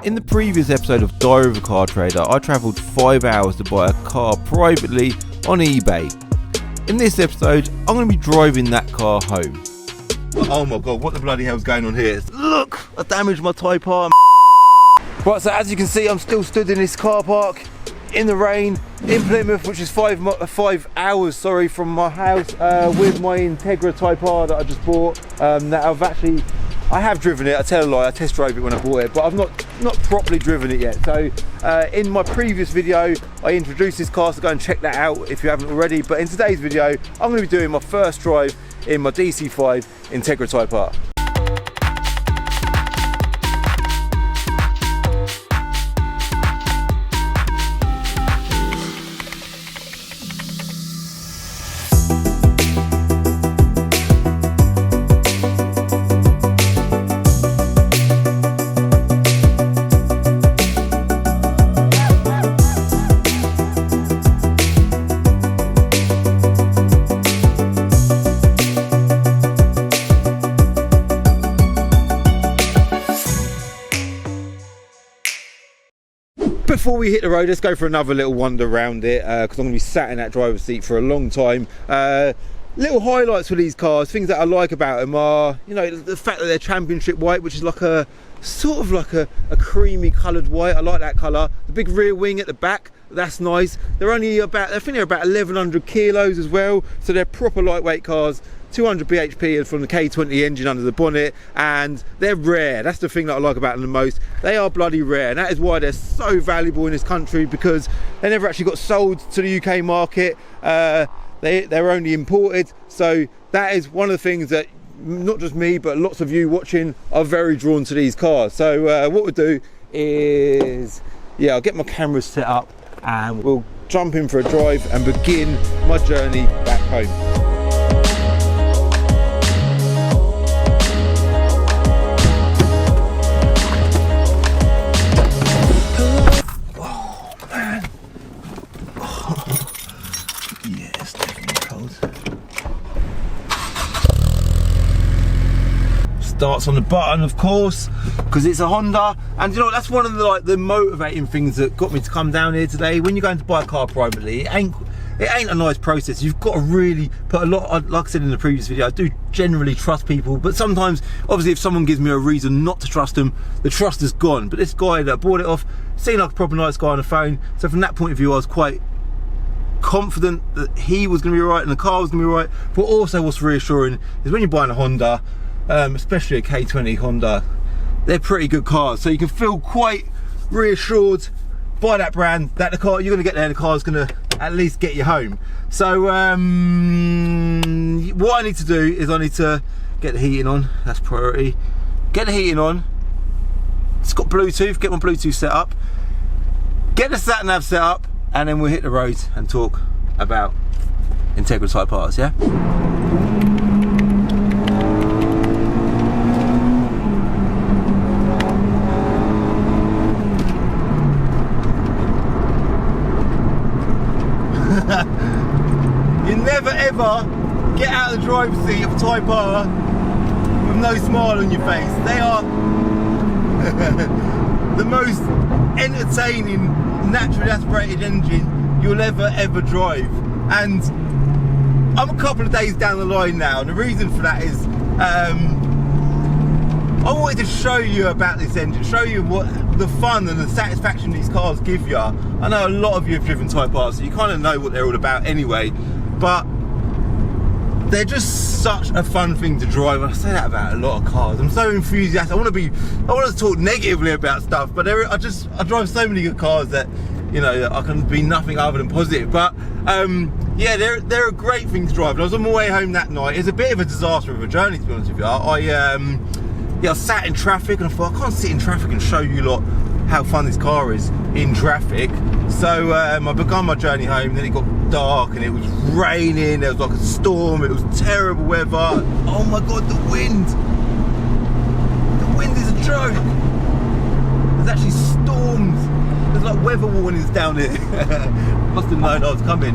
In the previous episode of Diary of a Car Trader, I travelled 5 hours to buy a car privately on eBay. In this episode, I'm going to be driving that car home. Oh my god, what the bloody hell's going on here? Look, I damaged my Type R. Right, so as you can see, I'm still stood in this car park in the rain in Plymouth, which is 5 hours from my house, with my Integra Type R that I just bought. I have driven it, I tell a lie, I test drove it when I bought it, but I've not properly driven it yet. So in my previous video, I introduced this car, so go and check that out if you haven't already. But in today's video, I'm going to be doing my first drive in my DC5 Integra Type R. Before we hit the road, let's go for another little wander around it, because I'm going to be sat in that driver's seat for a long time. Little highlights for these cars, things that I like about them are, you know, the fact that they're championship white, which is like a sort of like a creamy coloured white. I like that colour. The big rear wing at the back, that's nice. They're only about, I think they're about 1100 kilos as well, so they're proper lightweight cars. 200 bhp from the K20 engine under the bonnet, and they're rare. That's the thing that I like about them the most. They are bloody rare, and that is why they're so valuable in this country, because they never actually got sold to the UK market. They're only imported, so that is one of the things that not just me but lots of you watching are very drawn to these cars. So what we'll do is, yeah, I'll get my cameras set up and we'll jump in for a drive and begin my journey back home. Starts on the button, of course, because it's a Honda, and you know that's one of the motivating things that got me to come down here today. When you're going to buy a car privately, it ain't a nice process. You've got to really put a lot, like I said in the previous video, I do generally trust people, but sometimes obviously if someone gives me a reason not to trust them, the trust is gone. But this guy that bought it off seemed like a proper nice guy on the phone, so from that point of view I was quite confident that he was going to be right and the car was going to be right. But also what's reassuring is when you're buying a Honda, especially a K20 Honda, they're pretty good cars, so you can feel quite reassured by that brand that the car you're going to get there, the car's going to at least get you home. So what I need to do is I need to get the heating on. That's priority. Get the heating on. It's got Bluetooth. Get my Bluetooth set up. Get the sat nav set up, and then we'll hit the road and talk about Integra Type R's. Yeah. You never ever get out of the driver's seat of a Type R with no smile on your face. They are the most entertaining naturally aspirated engine you'll ever drive. And I'm a couple of days down the line now, and the reason for that is I wanted to show you about this engine, show you what the fun and the satisfaction these cars give you. I know a lot of you have driven Type R, so you kind of know what they're all about anyway, but they're just such a fun thing to drive. I say that about a lot of cars. I'm so enthusiastic. I want to talk negatively about stuff, but I drive so many good cars that, you know, I can be nothing other than positive. But yeah, they're a great thing to drive. And I was on my way home that night. It's a bit of a disaster of a journey, to be honest with you. I sat in traffic and I thought, I can't sit in traffic and show you lot how fun this car is in traffic. So I began my journey home, then it got dark and it was raining, there was like a storm, it was terrible weather. Oh my god, the wind is a joke. There's actually storms, there's like weather warnings down here. Must have known I was coming.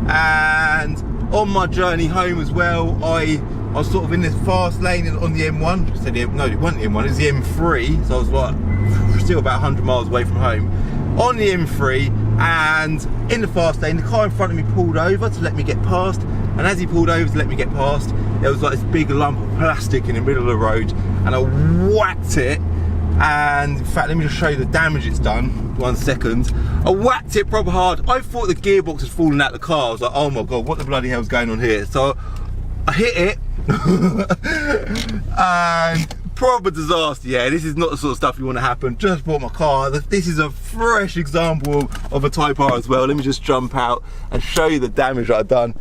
And on my journey home as well, I was sort of in this fast lane on the M1. No, it wasn't the M1, it was the M3. So I was like still about 100 miles away from home, on the M3, and in the fast lane, the car in front of me pulled over to let me get past, and as he pulled over to let me get past, there was like this big lump of plastic in the middle of the road, and I whacked it. And in fact, let me just show you the damage it's done. 1 second. I whacked it proper hard. I thought the gearbox had fallen out of the car. I was like, oh my god, what the bloody hell's going on here? So I hit it and proper disaster. Yeah, this is not the sort of stuff you want to happen. Just bought my car. This is a fresh example of a Type R as well. Let me just jump out and show you the damage that I've done.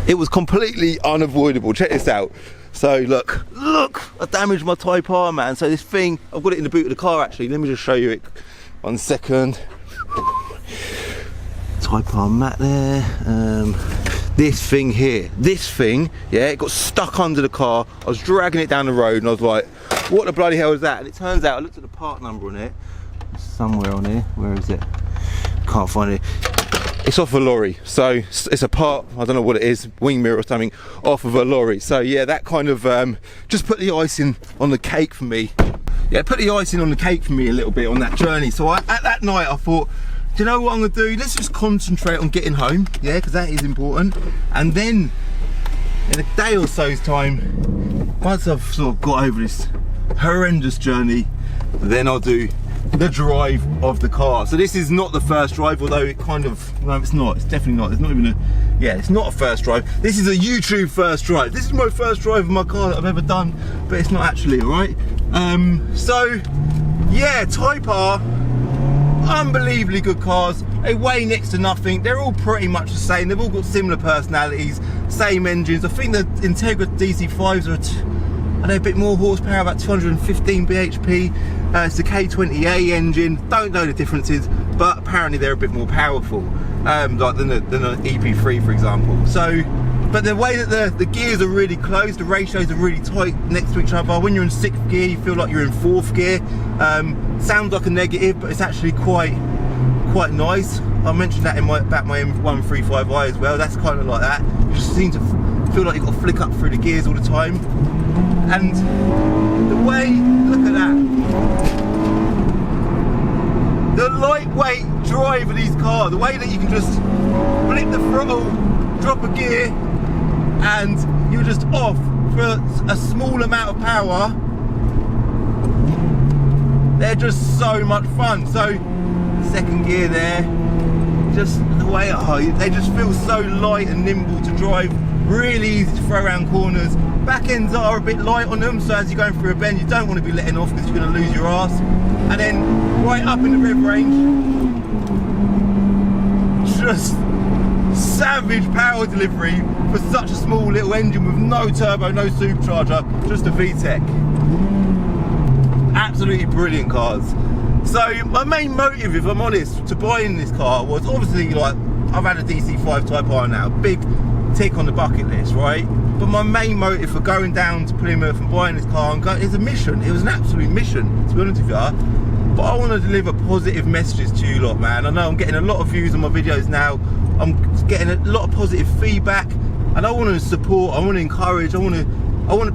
It was completely unavoidable. Check this out. So look, I damaged my Type R, man. So this thing, I've got it in the boot of the car actually. Let me just show you it. 1 second. Type R mat there. This thing here, yeah, it got stuck under the car. I was dragging it down the road and I was like, what the bloody hell is that? And it turns out, I looked at the part number on it, somewhere on here, where is it? Can't find it. It's off a lorry, so it's a part, I don't know what it is, wing mirror or something, off of a lorry. So yeah, that kind of just put the icing on the cake for me. Yeah, put the icing on the cake for me a little bit on that journey. So at that night I thought, do you know what I'm gonna do? Let's just concentrate on getting home, yeah, because that is important. And then in a day or so's time, once I've sort of got over this horrendous journey, then I'll do the drive of the car. So this is not the first drive, although it kind of, no, it's not, it's definitely not, it's not even a, yeah, it's not a first drive. This is a YouTube first drive. This is my first drive of my car that I've ever done, but it's not actually, all right? So yeah, Type R, unbelievably good cars. They weigh next to nothing. They're all pretty much the same. They've all got similar personalities, same engines. I think the Integra DC5s are a bit more horsepower, about 215 bhp. It's the K20A engine. Don't know the differences, but apparently they're a bit more powerful, like than an EP3, for example. So, but the way that the gears are really close, the ratios are really tight next to each other. When you're in 6th gear, you feel like you're in 4th gear. Sounds like a negative, but it's actually quite nice. I mentioned that in about my M135i as well. That's kind of like that. You just seem to feel like you've got to flick up through the gears all the time. And the way, look at that. The lightweight drive of these cars, the way that you can just flip the throttle, drop a gear, and you're just off for a small amount of power. They're just so much fun. So 2nd gear there, just the way, they just feel so light and nimble to drive, really easy to throw around corners. Back ends are a bit light on them, so as you're going through a bend, you don't want to be letting off because you're going to lose your ass. And then right up in the rev range, just savage power delivery for such a small little engine with no turbo, no supercharger, just a VTEC. Absolutely brilliant cars. So my main motive, if I'm honest, to buying this car was obviously, like, I've had a DC5 Type R now, big tick on the bucket list, right? But my main motive for going down to Plymouth and buying this car and going is a mission. It was an absolute mission, to be honest with you. But I want to deliver positive messages to you lot, man. I know I'm getting a lot of views on my videos now. I'm getting a lot of positive feedback, and I want to support, I want to encourage, I want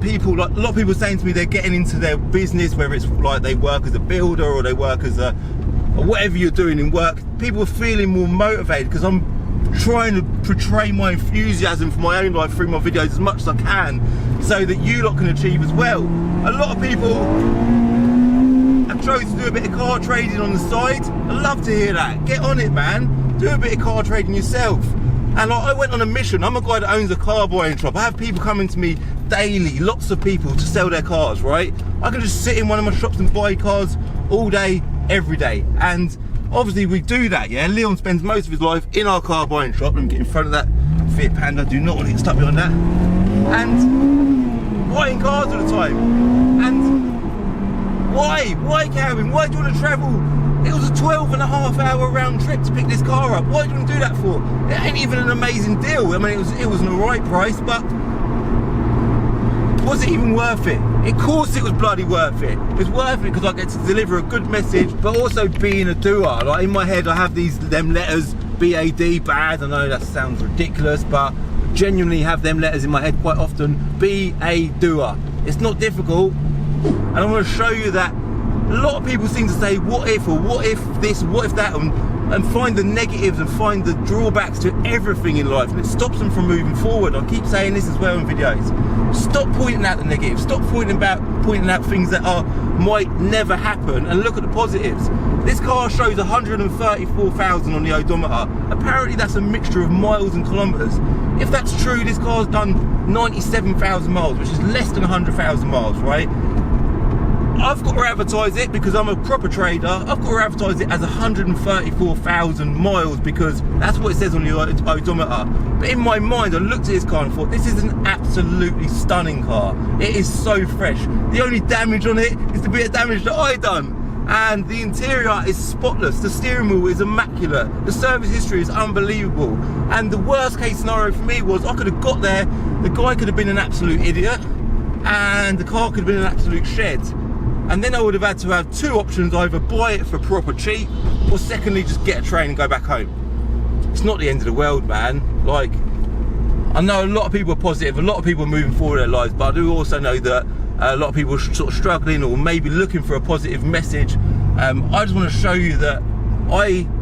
people, like a lot of people saying to me they're getting into their business, whether it's like they work as a builder or they work as a, or whatever you're doing in work. People are feeling more motivated because I'm trying to portray my enthusiasm for my own life through my videos as much as I can, so that you lot can achieve as well. A lot of people have chosen to do a bit of car trading on the side. I'd love to hear that. Get on it, man. Do a bit of car trading yourself. And I went on a mission. I'm a guy that owns a car buying shop. I have people coming to me daily, lots of people, to sell their cars, right? I can just sit in one of my shops and buy cars all day, every day. And obviously we do that, yeah? Leon spends most of his life in our car buying shop. Let me get in front of that Fiat Panda. Do not want to get stuck behind that. And buying cars all the time. And why, Calvin? Why do you want to travel? It was a 12.5-hour round trip to pick this car up. Why do you want to do that for? It ain't even an amazing deal. I mean, it was an alright price, but was it even worth it? Of course it was bloody worth it. It was worth it because I get to deliver a good message, but also being a doer. Like, in my head I have them letters, BAD, bad. I know that sounds ridiculous, but genuinely have them letters in my head quite often. Be a doer. It's not difficult, and I want to show you that A lot of people seem to say what if, or what if this, what if that, and find the negatives and find the drawbacks to everything in life, and it stops them from moving forward. I keep saying this as well in videos. Stop pointing out the negatives, stop pointing out things that might never happen, and look at the positives. This car shows 134,000 on the odometer. Apparently that's a mixture of miles and kilometers. If that's true, this car's done 97,000 miles, which is less than 100,000 miles, right? I've got to advertise it because I'm a proper trader. I've got to advertise it as 134,000 miles because that's what it says on the odometer. But in my mind, I looked at this car and thought, this is an absolutely stunning car. It is so fresh. The only damage on it is the bit of damage that I done. And the interior is spotless. The steering wheel is immaculate. The service history is unbelievable. And the worst case scenario for me was I could have got there, the guy could have been an absolute idiot, and the car could have been an absolute shed. And then I would have had to have two options: either buy it for proper cheap, or secondly just get a train and go back home. It's not the end of the world, man. Like, I know a lot of people are positive, a lot of people are moving forward in their lives, but I do also know that a lot of people are sort of struggling or maybe looking for a positive message. I just want to show you that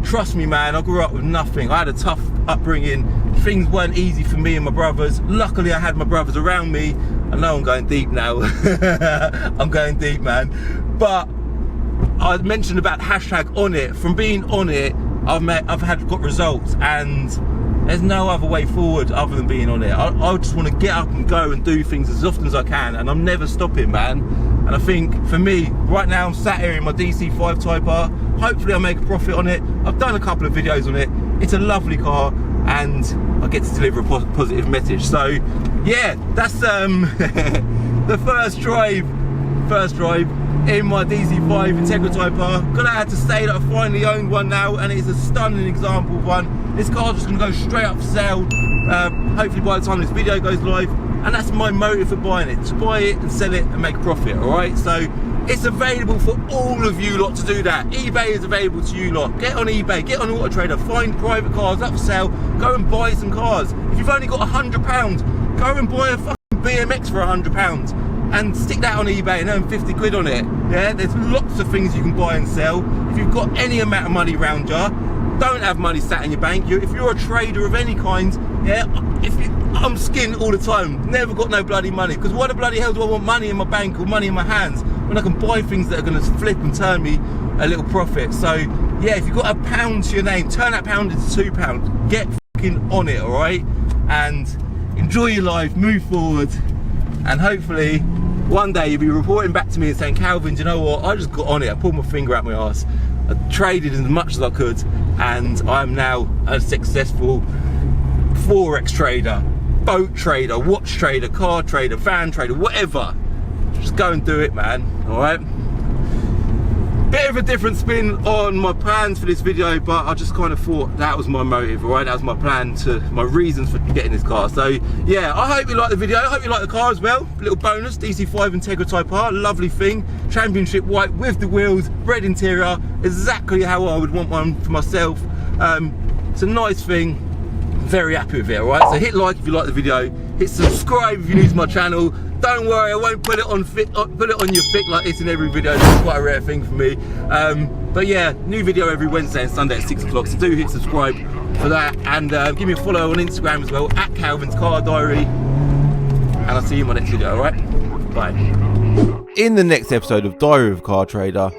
trust me, man, I grew up with nothing. I had a tough upbringing. Things weren't easy for me and my brothers. Luckily I had my brothers around me. I know I'm going deep now. I'm going deep, man. But I mentioned about hashtag on it. From being on it, I've got results, and there's no other way forward other than being on it. I just want to get up and go and do things as often as I can, and I'm never stopping, man. And I think for me, right now I'm sat here in my DC5 Type R. Hopefully I'll make a profit on it. I've done a couple of videos on it. It's a lovely car, and I get to deliver a positive message. So yeah, that's the first drive in my DC5 Integra Type R. Glad I had to say that I finally owned one now, and it's a stunning example of one. This car's just gonna go straight up for sale, hopefully by the time this video goes live, and that's my motive for buying it, to buy it and sell it and make a profit, all right? So it's available for all of you lot to do that. eBay is available to you lot. Get on eBay, get on Auto Trader, find private cars up for sale, go and buy some cars. If you've only got £100, go and buy a fucking BMX for £100 and stick that on eBay and earn 50 quid on it. Yeah, there's lots of things you can buy and sell. If you've got any amount of money around you, don't have money sat in your bank. If you're a trader of any kind, yeah, I'm skinned all the time, never got no bloody money, because why the bloody hell do I want money in my bank or money in my hands when I can buy things that are going to flip and turn me a little profit? So yeah, if you've got £1 to your name, turn that pound into £2. Get fucking on it, all right? And enjoy your life, move forward, and hopefully one day you'll be reporting back to me and saying, Calvin, do you know what, I just got on it, I pulled my finger out my arse, I traded as much as I could, and I'm now a successful Forex trader, boat trader, watch trader, car trader, van trader, whatever. Just go and do it, man, all right? Bit of a different spin on my plans for this video, but I just kind of thought that was my motive, all right? That was my plan, my reasons for getting this car. So yeah, I hope you like the video. I hope you like the car as well. Little bonus, DC5 Integra Type R, lovely thing. Championship white with the wheels, red interior, exactly how I would want one for myself. It's a nice thing. Very happy with it, all right? So hit like if you like the video, hit subscribe if you're new to my channel. Don't worry, I won't put it on your thick like this in every video. It's quite a rare thing for me. But yeah, new video every Wednesday and Sunday at 6 o'clock. So do hit subscribe for that, and give me a follow on Instagram as well, at Calvin's Car Diary. And I'll see you in my next video, all right? Bye. In the next episode of Diary of a Car Trader,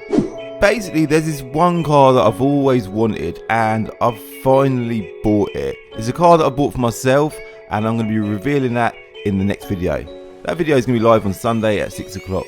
basically there's this one car that I've always wanted, and I've finally bought it. It's a car that I bought for myself, and I'm going to be revealing that in the next video. That video is going to be live on Sunday at 6 o'clock.